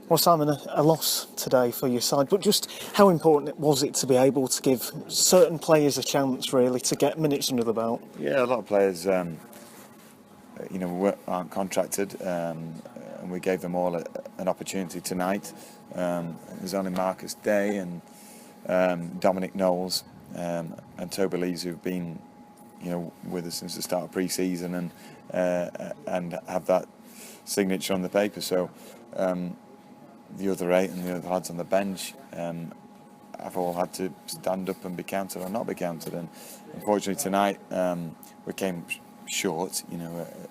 Well, Simon, a loss today for your side, but just how important was it to be able to give certain players a chance, really, to get minutes under the belt? Yeah, a lot of players, aren't contracted, and we gave them all an opportunity tonight. There's only Marcus Day and Dominic Knowles and Toby Lees who've been, with us since the start of pre-season and have that signature on the paper. So. The other 8 and the other lads on the bench have all had to stand up and be counted or not be counted. And unfortunately tonight we came short,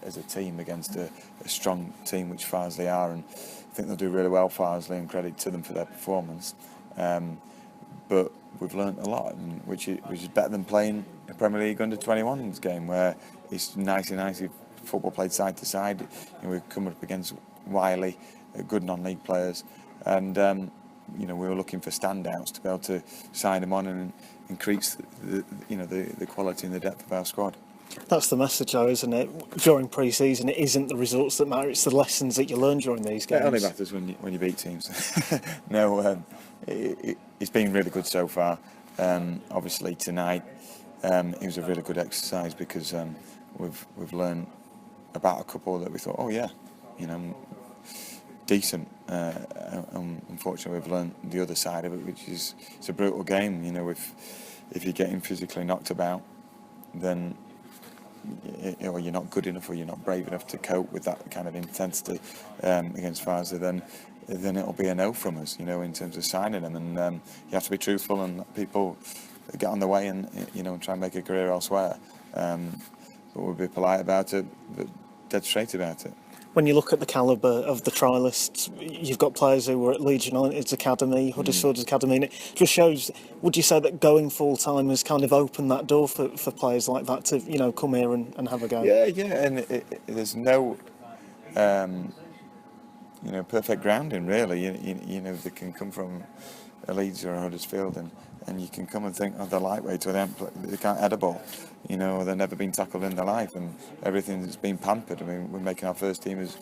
as a team against a strong team which Farsley are, and I think they'll do really well, Farsley, and credit to them for their performance. But we've learnt a lot, which is better than playing a Premier League under-21s game where it's nicely football played side to side. We've come up against Wiley, good non-league players, and we were looking for standouts to be able to sign them on and increase the quality and the depth of our squad. That's the message, though, isn't it? During pre-season, it isn't the results that matter; it's the lessons that you learn during these games. It only matters when you beat teams. No, it's been really good so far. Obviously tonight, it was a really good exercise because we've learned about a couple that we thought, oh yeah, decent. Unfortunately, we've learned the other side of it, which is it's a brutal game. If you're getting physically knocked about, then or you're not good enough or you're not brave enough to cope with that kind of intensity against Farsley, then it'll be a no from us. In terms of signing them, and you have to be truthful and let people get on the way and and try and make a career elsewhere. But we'll be polite about it, but dead straight about it. When you look at the calibre of the trialists, you've got players who were at Leeds United's academy, Huddersfield's academy, and it just shows, would you say that going full-time has kind of opened that door for players like that to, come here and have a go? Yeah, and there's no, perfect grounding, really. They can come from a Leeds or a Huddersfield and you can come and think, they're lightweight or they can't head a ball. They've never been tackled in their life, and everything's been pampered. I mean, we're making our first team as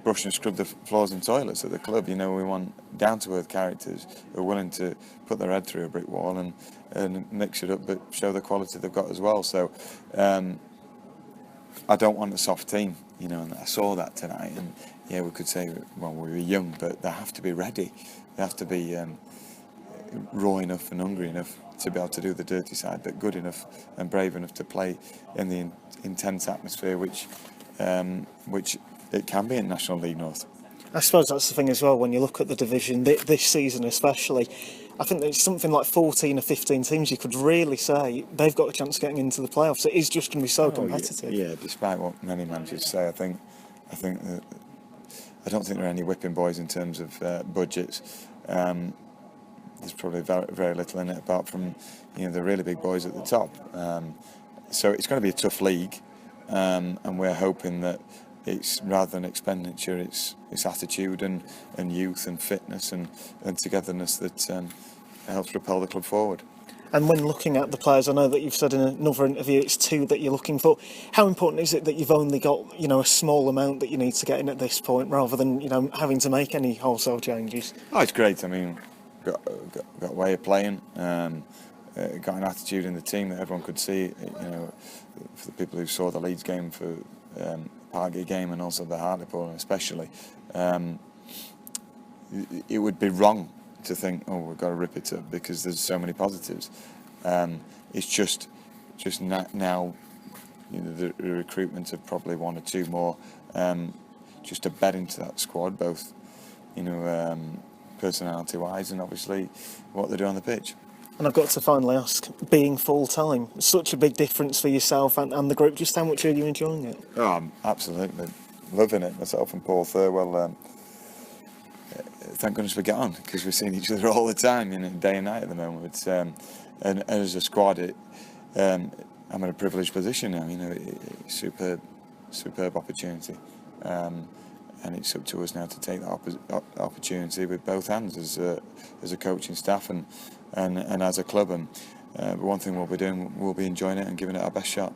brush and scrub the floors and toilets at the club. We want down-to-earth characters who are willing to put their head through a brick wall and mix it up, but show the quality they've got as well. So I don't want a soft team, and I saw that tonight. And yeah, we could say, well, we were young, but they have to be ready. They have to be raw enough and hungry enough to be able to do the dirty side, but good enough and brave enough to play in the intense atmosphere which it can be in National League North. I suppose that's the thing as well, when you look at the division, this season especially, I think there's something like 14 or 15 teams you could really say they've got a chance of getting into the playoffs. It is just going to be so competitive. Yeah, despite what many managers say, I think that I don't think there are any whipping boys in terms of budgets. There's probably very, very little in it apart from the really big boys at the top. So it's going to be a tough league, and we're hoping that it's, rather than expenditure, it's attitude and youth and fitness and togetherness that helps propel the club forward. And when looking at the players, I know that you've said in another interview it's 2 that you're looking for. How important is it that you've only got a small amount that you need to get in at this point, rather than having to make any wholesale changes? Oh, it's great. I mean, got a way of playing, got an attitude in the team that everyone could see. For the people who saw the Leeds game, for Harrogate game, and also the Hartlepool especially, it would be wrong to think, we've got to rip it up because there's so many positives. It's just now, the recruitment of probably 1 or 2 more, just to bed into that squad, both personality-wise and obviously what they do on the pitch. And I've got to finally ask, being full-time, such a big difference for yourself and the group, just how much are you enjoying it? Oh, I'm absolutely loving it. Myself and Paul Thurwell, thank goodness we get on, because we're seeing each other all the time, day and night at the moment. And as a squad, I'm in a privileged position now, superb opportunity. And it's up to us now to take that opportunity with both hands as a coaching staff and as a club. And one thing we'll be doing, we'll be enjoying it and giving it our best shot.